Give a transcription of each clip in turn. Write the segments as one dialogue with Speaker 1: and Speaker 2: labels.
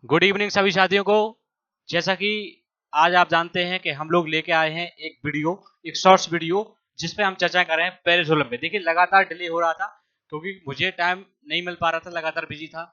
Speaker 1: Good evening सभी साथियों को। जैसा कि आज आप जानते हैं कि हम लोग लेके आए हैं एक शॉर्ट्स वीडियो जिसपे हम चर्चा कर रहे हैं पेरिस ओलंपिक। देखिए लगातार डिले हो रहा था क्योंकि मुझे टाइम नहीं मिल पा रहा था, लगातार बिजी था।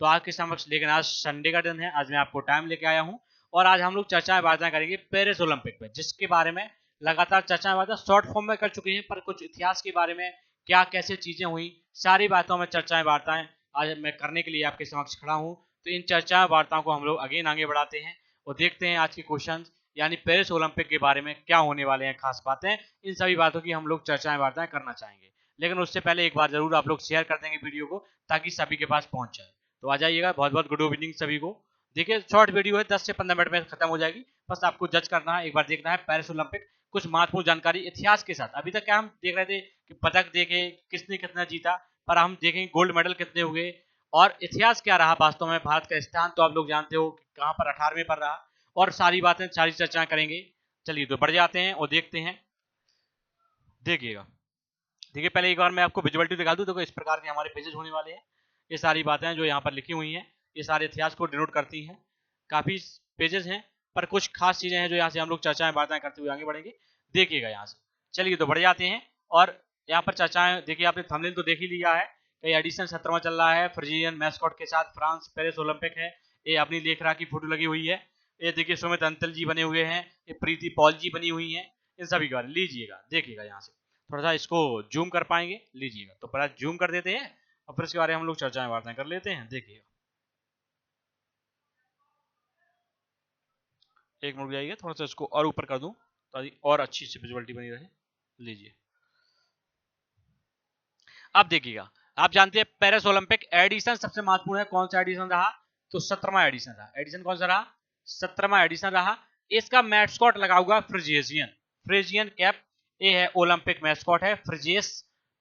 Speaker 1: तो आज के समक्ष, लेकिन आज संडे का दिन है, आज मैं आपको टाइम लेके आया हूँ और आज हम लोग चर्चाएं बातें करेंगे पेरिस ओलंपिक पे, जिसके बारे में लगातार चर्चाएं बातें शॉर्ट फॉर्म में कर चुके हैं, पर कुछ इतिहास के बारे में क्या कैसे चीजें हुई, सारी बातों में चर्चाएं वार्ताएं आज मैं करने के लिए आपके समक्ष खड़ा हूँ। तो इन चर्चा वार्ताओं को हम लोग आगे बढ़ाते हैं और देखते हैं आज के क्वेश्चन यानी पेरिस ओलंपिक के बारे में क्या होने वाले हैं खास बातें। इन सभी बातों की हम लोग चर्चाएं वार्ताएं करना चाहेंगे, लेकिन उससे पहले एक बार जरूर आप लोग शेयर कर देंगे वीडियो को ताकि सभी के पास पहुंच जाए। तो आ जाइएगा। बहुत बहुत गुड इवनिंग सभी को। देखिए शॉर्ट वीडियो है, 10 से 15 मिनट में खत्म हो जाएगी। बस आपको जज करना है, एक बार देखना है पेरिस ओलंपिक, कुछ महत्वपूर्ण जानकारी इतिहास के साथ। अभी तक क्या हम देख रहे थे कि पदक देखे किसने कितना जीता, पर हम देखेंगे गोल्ड मेडल कितने हुए और इतिहास क्या रहा वास्तव में। भारत का स्थान तो आप लोग जानते हो कि कहां पर 18वें पर रहा, और सारी बातें सारी चर्चा करेंगे। चलिए तो बढ़ जाते हैं और देखते हैं। देखिएगा, देखिए पहले एक बार मैं आपको विजुअलिटी दिखा दूं। तो इस प्रकार के हमारे पेजेस होने वाले हैं। ये सारी बातें जो यहाँ पर लिखी हुई हैं ये सारे इतिहास को डिनोट करती हैं। काफी पेजेस हैं, पर कुछ खास चीजें हैं जो यहाँ से हम लोग चर्चाएं बातें करते हुए आगे बढ़ेंगे। देखिएगा यहाँ से। चलिए तो बढ़ जाते हैं और यहाँ पर चर्चाएं देखिए, आपने थंबनेल तो देख ही लिया है। ये एडिशन 17वां चल रहा है फ्रिजियन मैस्कॉट के साथ, फ्रांस पेरिस ओलंपिक है। ये अपनी लेखरा की फोटो लगी हुई है। ये देखिए सुमित अंतल जी बने हुए हैं, ये प्रीति पॉल जी बनी हुई है। इन सभी के बारे में लीजिएगा, देखिएगा यहाँ से। थोड़ा सा इसको जूम कर पाएंगे, लीजिएगा। तो पहले जूम कर देते हैं और फिर इसके बारे में हम लोग चर्चाएं वार्ताएं कर लेते हैं। देखिएगा, एक मिनट जाइए, थोड़ा सा इसको और ऊपर कर दूं ताकि और अच्छी सी विजुअलिटी बनी रहे। लीजिए, अब देखिएगा। आप जानते हैं पेरिस ओलंपिक एडिशन सबसे महत्वपूर्ण है। कौन सा एडिशन रहा? तो 17वां एडिशन रहा। एडिशन कौन सा रहा? 17वां एडिशन रहा। इसका मैस्कॉट लगा हुआ फ्रिजियन, फ्रिजियन कैप। ये है ओलंपिक मैस्कॉट है फ्रिजियस,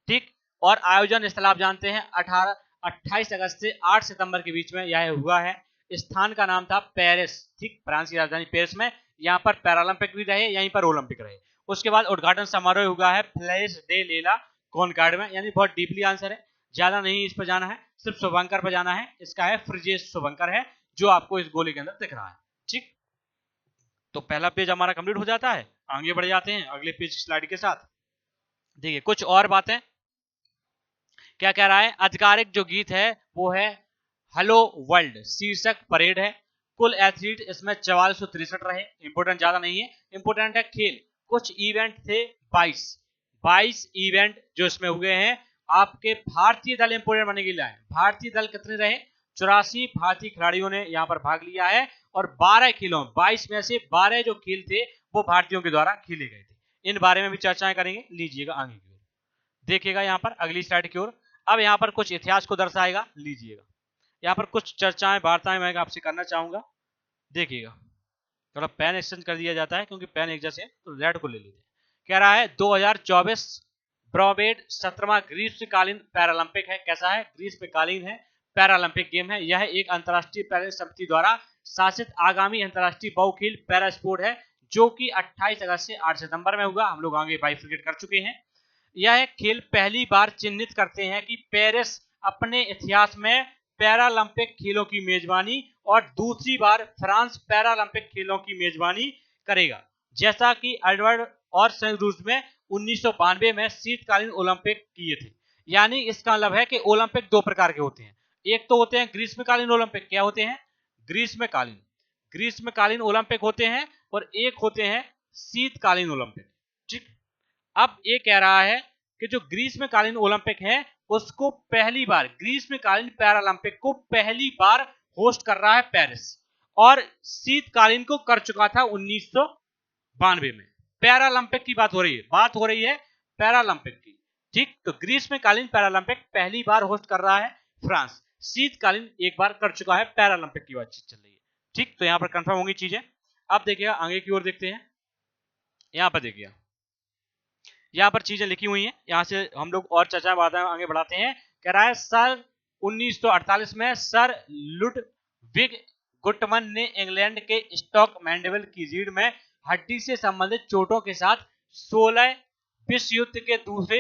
Speaker 1: ठीक। और आयोजन स्थल आप जानते हैं 28 अगस्त से 8 सितंबर के बीच में यह हुआ है। स्थान का नाम था पेरिस, ठीक, फ्रांस की राजधानी पेरिस में। यहाँ पर पैरालंपिक भी रहे, यहीं पर ओलंपिक रहे। उसके बाद उद्घाटन समारोह हुआ है प्लेस डे लेला कॉनकार्ड में। यानी बहुत डीपली आंसर है, ज्यादा नहीं इस पर जाना है, सिर्फ शुभंकर पर जाना है। इसका है फ्रिजियस शुभंकर है जो आपको इस गोले के अंदर दिख रहा है, ठीक। तो पहला पेज हमारा कंप्लीट हो जाता है। आगे बढ़ जाते हैं अगले पेज स्लाइड के साथ। देखिए कुछ और बातें क्या कह रहा है। आधिकारिक जो गीत है वो है हेलो वर्ल्ड, शीर्षक परेड है। कुल एथलीट इसमें 4463 रहे। इंपोर्टेंट ज्यादा नहीं है, इंपोर्टेंट है खेल। कुछ इवेंट थे 22 इवेंट जो इसमें हुए हैं। आपके भारतीय दल इंपोर्टेंट बनने के लिए आए। भारतीय दल कितने रहे? 84 भारतीय खिलाड़ियों ने यहाँ पर भाग लिया है और 12 खेलों 22 में से 12 जो खेल थे वो भारतीयों के द्वारा खेले गए थे। इन बारे में भी चर्चाएं करेंगे। लीजिएगा आगे की ओर, देखिएगा यहाँ पर अगली स्लाइड की ओर। अब यहाँ पर कुछ इतिहास को दर्शाएगा। लीजिएगा, यहाँ पर कुछ चर्चाएं वार्ताएं मैं आपसे करना चाहूंगा। देखिएगा, थोड़ा पेन एक्सचेंज कर दिया जाता है क्योंकि पेन एक जैसे, तो रेड को ले लेते हैं। कह रहा है 2024 ब्रोमेड 17वां ग्रीष्मकालीन पैरालंपिक है। कैसा है? ग्रीष्मकालीन है, पैरालंपिक गेम है। यह एक अंतरराष्ट्रीय पैरा समिति द्वारा शासित आगामी अंतरराष्ट्रीय बहुखेल पैरा स्पोर्ट है जो कि 28 अगस्त से 8 सितंबर में होगा। हम लोग आगे बाइफिकेट कर चुके हैं। यह खेल पहली बार चिन्हित करते हैं कि पेरिस अपने इतिहास में पैरालंपिक खेलों की मेजबानी और दूसरी बार फ्रांस पैरालंपिक खेलों की मेजबानी करेगा। जैसा कि एडवर्ड और संयुक्त रूस में 1992 में शीतकालीन ओलंपिक किए थे। यानी इसका मतलब है कि ओलंपिक दो प्रकार के होते हैं। एक तो होते हैं ग्रीष्मकालीन ओलंपिक। क्या होते हैं? ग्रीष्मकालीन ओलंपिक होते हैं, और एक होते हैं शीतकालीन ओलंपिक, ठीक। अब ये कह रहा है कि जो ग्रीष्मकालीन ओलंपिक है उसको पहली बार, ग्रीष्मकालीन पैरालंपिक को पहली बार होस्ट कर रहा है पेरिस, और शीतकालीन को कर चुका था 1992 में। पैरालंपिक की बात हो रही है पैरालंपिक की, ठीक। तो ग्रीष्मकालीन पैरालंपिक पहली बार होस्ट कर रहा है फ्रांस, शीतकालीन एक बार कर चुका है। पैरालंपिक की बातचीत चल रही है, ठीक। तो यहां पर कंफर्म होंगी चीजें। अब देखिएगा आगे की ओर देखते हैं। यहां पर देखिए, यहाँ पर चीजें लिखी हुई हैं, यहाँ से हम लोग और चर्चा बातें आगे बढ़ाते हैं। कह रहा है सर 1948 में सर लुडविग गुटमन ने इंग्लैंड के स्टॉक मैंडेविल की रीढ़ में हड्डी से संबंधित चोटों के साथ 16 विश्व युद्ध के दूसरे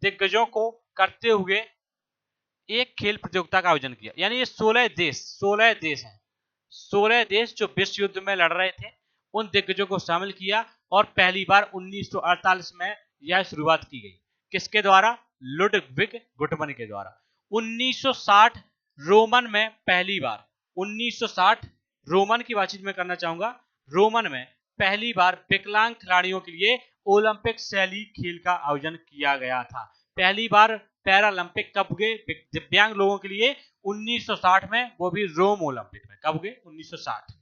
Speaker 1: दिग्गजों को करते हुए एक खेल प्रतियोगिता का आयोजन किया। यानी ये 16 देश हैं, 16 देश जो विश्व युद्ध में लड़ रहे थे उन दिग्गजों को शामिल किया और पहली बार 1948 में यह शुरुआत की गई। किसके द्वारा? लुडविग गुटमन के द्वारा। 1960 रोमन में पहली बार 1960 रोमन की बातचीत में करना चाहूंगा। रोमन में पहली बार विकलांग खिलाड़ियों के लिए ओलंपिक शैली खेल का आयोजन किया गया था। पहली बार पैरालंपिक कब हुए दिव्यांग लोगों के लिए? 1960 में, वो भी रोम ओलंपिक में। कब हुए? 1960।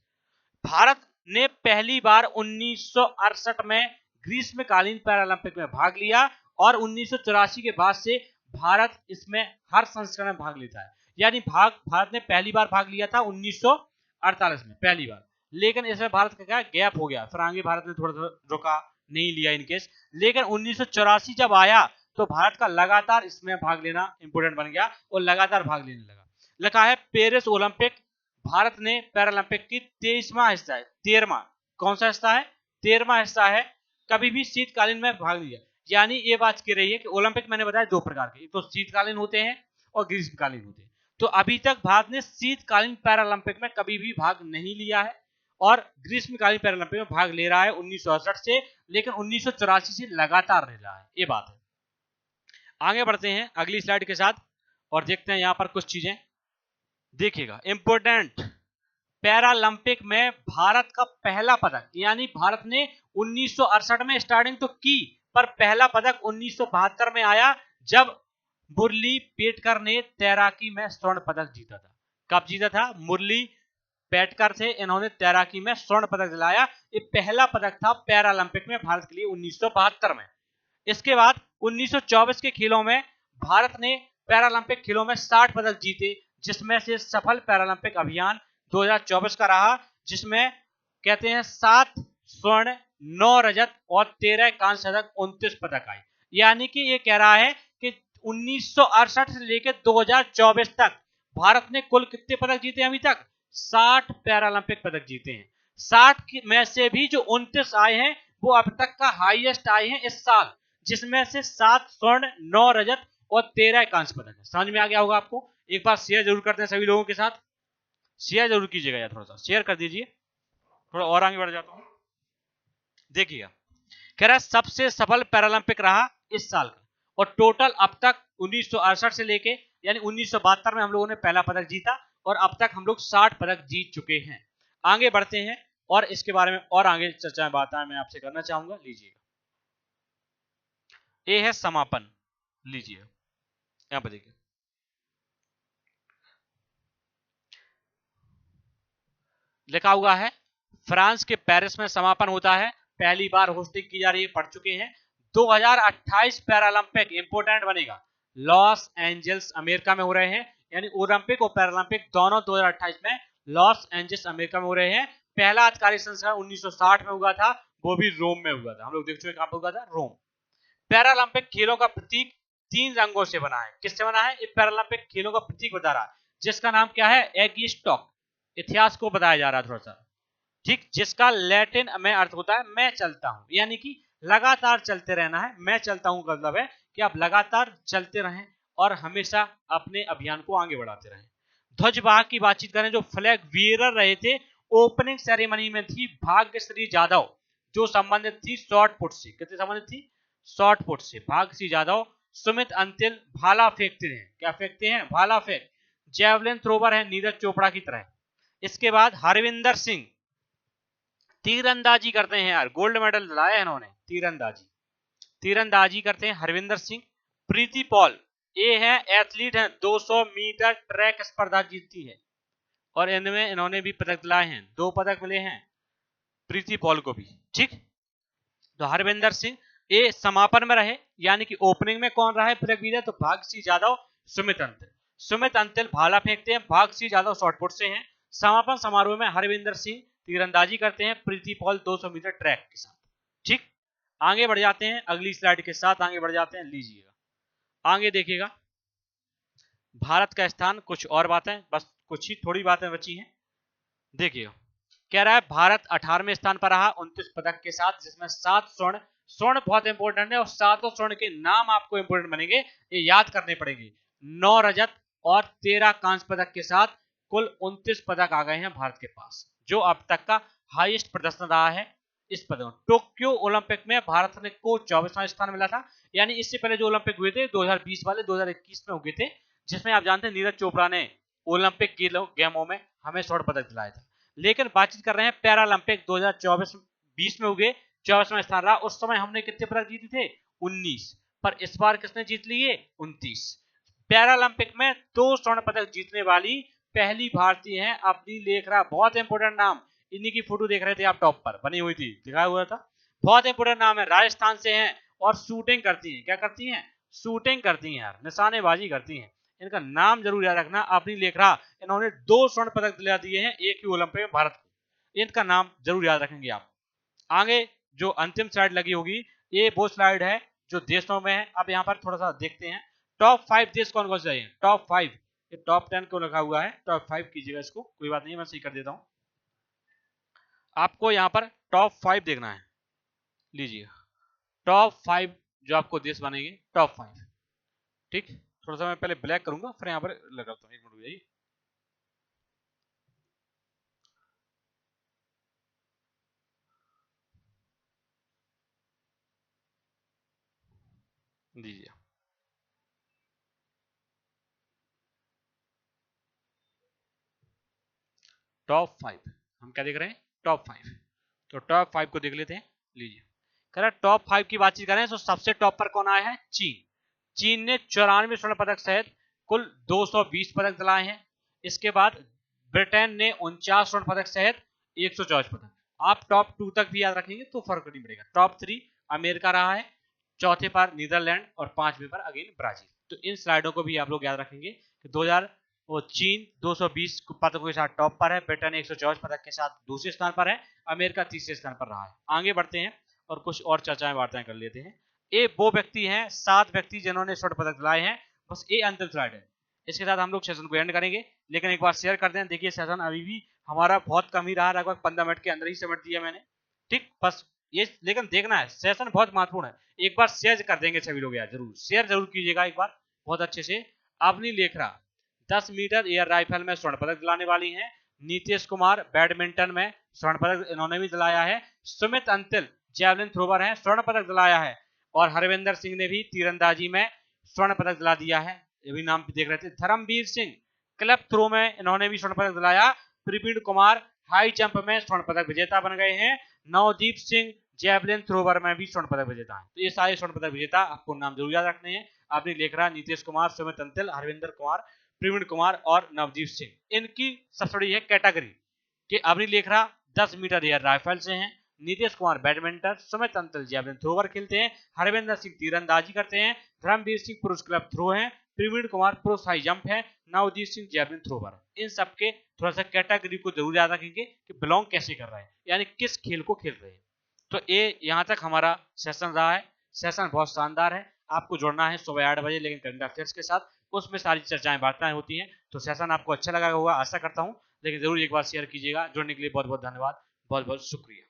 Speaker 1: भारत ने पहली बार 1968 में ग्रीष्मकालीन पैरालंपिक में भाग लिया और 1984 के बाद से भारत इसमें हर संस्करण में भाग लेता है। यानी भारत ने पहली बार भाग लिया था 1948 में, पहली बार, लेकिन इसमें भारत का क्या गैप हो गया, फिर आगे भारत ने थोड़ा रुका, नहीं लिया इनकेस। लेकिन 1984 जब आया तो भारत का लगातार इसमें भाग लेना इंपोर्टेंट बन गया और लगातार भाग लेने लगा। लिखा है पेरिस ओलंपिक भारत ने पैरालंपिक की 23वां हिस्सा है, 13वां। कौन सा हिस्सा है? 13वां हिस्सा है। कभी भी शीतकालीन में भाग लिया। यानी ये बात कह रही है कि ओलंपिक मैंने बताया दो प्रकार के, एक तो शीतकालीन होते हैं और ग्रीष्मकालीन होते हैं। तो अभी तक भारत ने शीतकालीन पैरालंपिक में कभी भी भाग नहीं लिया है और ग्रीष्मकालीन पैरालंपिक में भाग ले रहा है 1968 से, लेकिन 1984 से लगातार ले रहा है। ये बात है। आगे बढ़ते हैं अगली स्लाइड के साथ और देखते हैं यहां पर कुछ चीजें। देखिएगा इंपोर्टेंट, पैरालंपिक में भारत का पहला पदक, यानी भारत ने 1968 में स्टार्टिंग तो की पर पहला पदक 1972 में आया जब मुरली पेटकर ने तैराकी में स्वर्ण पदक जीता था। कब जीता था? मुरली पेटकर थे, इन्होंने तैराकी में स्वर्ण पदक दिलाया। ये पहला पदक था पैरालंपिक में भारत के लिए 1972 में। इसके बाद 1924 के खेलों में भारत ने पैरालंपिक खेलों में 60 पदक जीते, जिसमें से सफल पैरालंपिक अभियान 2024 का रहा, जिसमें कहते हैं 7 स्वर्ण, 9 रजत और 13 कांस्य पदक, 29 पदक आए। यानी कि ये कह रहा है कि 1968 से लेकर 2024 तक भारत ने कुल कितने पदक जीते? अभी तक 60 पैरालंपिक पदक जीते हैं। 60 में से भी जो 29 आए हैं वो अब तक का हाईएस्ट आए हैं इस साल, जिसमें से 7 स्वर्ण, 9 रजत और 13 कांस्य पदक है। समझ में आ गया होगा आपको। एक बार शेयर जरूर करते हैं सभी लोगों के साथ, शेयर जरूर कीजिएगा यार, थोड़ा सा शेयर कर दीजिए। थोड़ा और आगे बढ़ जाता हूं। देखिएगा कह रहा है सबसे सफल पैरालंपिक रहा इस साल का, और टोटल अब तक 1968 से लेके यानी 1972 में हम लोगों ने पहला पदक जीता और अब तक हम लोग 60 पदक जीत चुके हैं। आगे बढ़ते हैं और इसके बारे में और आगे चर्चा में बात मैं आपसे करना चाहूंगा। लीजिएगा, ये है समापन। लीजिए यहां पर देखिए, लिखा हुआ है फ्रांस के पेरिस में समापन होता है, पहली बार होस्टिंग की जा रही है, पढ़ चुके हैं। 2028 पैरालंपिक इंपोर्टेंट बनेगा, लॉस एंजल्स अमेरिका में हो रहे हैं। यानी ओलंपिक और पैरालंपिक दोनों 2028 में लॉस एंजल्स अमेरिका में हो रहे हैं। पहला आधिकारिक संस्करण 1960 में हुआ था, वो भी रोम में हुआ था। हम लोग देख चुके कहां पर हुआ था? रोम। पैरालंपिक खेलों का प्रतीक 3 रंगों से बना है। किससे बना है? ये पैरालंपिक खेलों का प्रतीक बता रहा है, जिसका नाम क्या है? एगिस्टॉक। इतिहास को बताया जा रहा है थोड़ा सा, ठीक, जिसका लैटिन में अर्थ होता है मैं चलता हूं, यानी कि लगातार चलते रहना है। मैं चलता हूं का मतलब है कि आप लगातार चलते रहें और हमेशा अपने अभियान को आगे बढ़ाते रहें। ध्वजवाहक की बातचीत करें, जो फ्लैग बीयरर रहे थे ओपनिंग सेरेमनी में थी भाग्यश्री जाधव, जो संबंधित थी शॉर्ट पुट से। कितने संबंधित थी? शॉर्ट पुट से। भाग्यश्री जाधव। सुमित अंतिल भाला फेंकते हैं। क्या फेंकते हैं? भाला फेंक। जेवलिन थ्रोवर है नीरज चोपड़ा की तरह। इसके बाद हरविंदर सिंह तीरंदाजी करते हैं यार, गोल्ड मेडल दिलाया है इन्होंने। तीरंदाजी करते हैं हरविंदर सिंह। प्रीति पॉल ये है एथलीट है, 200 मीटर ट्रैक स्पर्धा जीतती है और इनमें इन्होंने भी पदक दिलाए हैं, 2 पदक मिले हैं प्रीति पॉल को भी। ठीक, तो हरविंदर सिंह ये समापन में रहे, यानी कि ओपनिंग में कौन रहा है पदक विजेता? तो भाग्यश्री जाधव, सुमित अंतिल। सुमित अंतिल भाला फेंकते हैं, भाग्यश्री जाधव शॉटपुट से हैं। समापन समारोह में हरविंदर सिंह तीरंदाजी करते हैं, प्रीति पॉल 200 मीटर ट्रैक के साथ। ठीक, आगे बढ़ जाते हैं अगली स्लाइड के साथ, आगे बढ़ जाते हैं। लीजिएगा आगे देखिएगा भारत का स्थान, कुछ और बातें, बस कुछ ही थोड़ी बातें बची हैं। देखिएगा कह रहा है भारत 18वें स्थान पर रहा 29 पदक के साथ, जिसमें 7 स्वर्ण। स्वर्ण बहुत इंपॉर्टेंट है और 7 स्वर्ण के नाम आपको इंपॉर्टेंट बनेंगे, ये याद करने पड़ेंगे। 9 रजत और 13 कांस्य पदक के साथ कुल 29 पदक आ गए हैं भारत के पास, जो अब तक का हाईएस्ट प्रदर्शन रहा है इस पदक में। टोक्यो ओलंपिक में भारत ने को 24वां स्थान मिला था, यानी इससे पहले जो ओलंपिक हुए थे 2020 वाले 2021 में हुए थे, जिसमें आप जानते हैं नीरज चोपड़ा ने ओलंपिक गेमों में हमें स्वर्ण पदक दिलाया था। लेकिन बातचीत कर रहे हैं पैरालंपिक 2024-20 में हुए 24वां स्थान रहा, उस समय हमने कितने पदक जीते थे 19, पर इस बार किसने जीत लिए 29। पैरालंपिक में 2 स्वर्ण पदक जीतने वाली पहली भारतीय हैं अपनी लेखरा, बहुत इंपोर्टेंट नाम, इन्हीं की फोटो देख रहे थे आप टॉप पर बनी हुई थी, दिखाया हुआ था, बहुत इंपोर्टेंट नाम है, राजस्थान से हैं और शूटिंग करती हैं, क्या करती हैं शूटिंग करती हैं यार, निशानेबाजी करती हैं, इनका नाम जरूर याद रखना अपनी लेखरा, इन्होंने 2 स्वर्ण पदक दिला दिए हैं एक ही ओलंपिक में भारत को, इनका नाम जरूर याद रखेंगे आप। आगे जो अंतिम स्लाइड लगी होगी ये वो स्लाइड है जो देशों में है। अब यहाँ पर थोड़ा सा देखते हैं टॉप 5 देश कौन कौन से हैं, टॉप 5, ये टॉप 10 क्यों रखा हुआ है, टॉप 5 कीजिएगा इसको, कोई बात नहीं मैं सही कर देता हूँ। आपको यहाँ पर टॉप 5 देखना है, लीजिए टॉप 5 जो आपको देश बनेंगे टॉप 5, ठीक। थोड़ा सा मैं पहले ब्लैक करूंगा फिर यहाँ पर लगाता हूँ, एक मिनट जाइए। दीजिए टॉप 5, हम क्या देख रहे हैं टॉप 5, तो टॉप 5 को देख लेते हैं, लीजिए कह टॉप 5 की बातचीत करें तो सबसे टॉप पर कौन आया है चीन, चीन ने 94 स्वर्ण पदक सहित कुल 220 पदक दिलाए हैं। इसके बाद ब्रिटेन ने 49 स्वर्ण पदक सहित 124 पदक। आप टॉप 2 तक भी याद रखेंगे तो फर्क नहीं पड़ेगा। टॉप 3 अमेरिका रहा है, चौथे पर नीदरलैंड और 5वें पर अगेन ब्राजील। तो इन स्लाइडों को भी आप लोग याद रखेंगे कि 2000 वो चीन 220 पदकों के साथ टॉप पर है, ब्रिटेन 124 पदक के साथ दूसरे स्थान पर है, अमेरिका तीसरे स्थान पर रहा है। आगे बढ़ते हैं और कुछ और चर्चाएं वार्ताएं कर लेते हैं। ये वो व्यक्ति हैं 7 व्यक्ति जिन्होंने स्वर्ण पदक दिलाए हैं, बस ये अंतिम स्लाइड है। इसके साथ हम लोग सेशन को एंड करेंगे, लेकिन एक बार शेयर कर दें, देखिए सेशन अभी भी हमारा बहुत कम ही रहा, लगभग 15 मिनट के अंदर ही समेट दिया मैंने, ठीक। बस ये लेकिन देखना है सेशन बहुत महत्वपूर्ण है, एक बार शेयर कर देंगे सभी लोग यार, जरूर शेयर जरूर कीजिएगा एक बार बहुत अच्छे से। अपनी लेखरा 10 मीटर एयर राइफल में स्वर्ण पदक दिलाने वाली हैं। नीतीश कुमार बैडमिंटन में स्वर्ण पदक इन्होंने भी दिलाया है। सुमित अंतिल जैवलिन थ्रोवर है, स्वर्ण पदक दिलाया है। और हरविंदर सिंह ने भी तीरंदाजी में स्वर्ण पदक दिला दिया है, ये भी नाम देख रहे थे। धर्मवीर सिंह क्लब थ्रो में इन्होंने भी स्वर्ण पदक दिलाया। प्रवीण कुमार हाई जंप में स्वर्ण पदक विजेता बन गए हैं। नवदीप सिंह जैवलिन थ्रोवर में भी स्वर्ण पदक विजेता है। तो ये सारे स्वर्ण पदक विजेता आपको नाम जरूर याद रखने हैं। आपने लिख रहा नीतीश कुमार, सुमित अंतिल, हरविंदर कुमार, प्रवीण कुमार और नवदीप सिंह। इनकी सबसे बड़ी है कैटेगरी कि Avani Lekhara 10 metre air rifle से हैं, Nitish Kumar badminton, Sumit Antil javelin thrower खेलते हैं, हरविंदर सिंह तीरंदाजी करते हैं, धर्मवीर सिंह पुरुष क्लब थ्रो हैं, प्रवीण कुमार पुरुष हाई जंप है, नवदीप सिंह जैवलिन थ्रोवर। इन सबके थोड़ा सा कैटेगरी को जरूर याद रखेंगे कि बिलोंग कैसे कर रहे हैं, यानी किस खेल को खेल रहे हैं। तो ये यहाँ तक हमारा सेशन रहा है। सेशन बहुत शानदार है, आपको जुड़ना है सुबह 8 बजे लेकिन करंट अफेयर्स के साथ, उसमें सारी चर्चाएं वार्ताएं होती हैं। तो सेशन आपको अच्छा लगा होगा आशा करता हूँ, लेकिन जरूर एक बार शेयर कीजिएगा। जुड़ने के लिए बहुत बहुत धन्यवाद, बहुत बहुत शुक्रिया।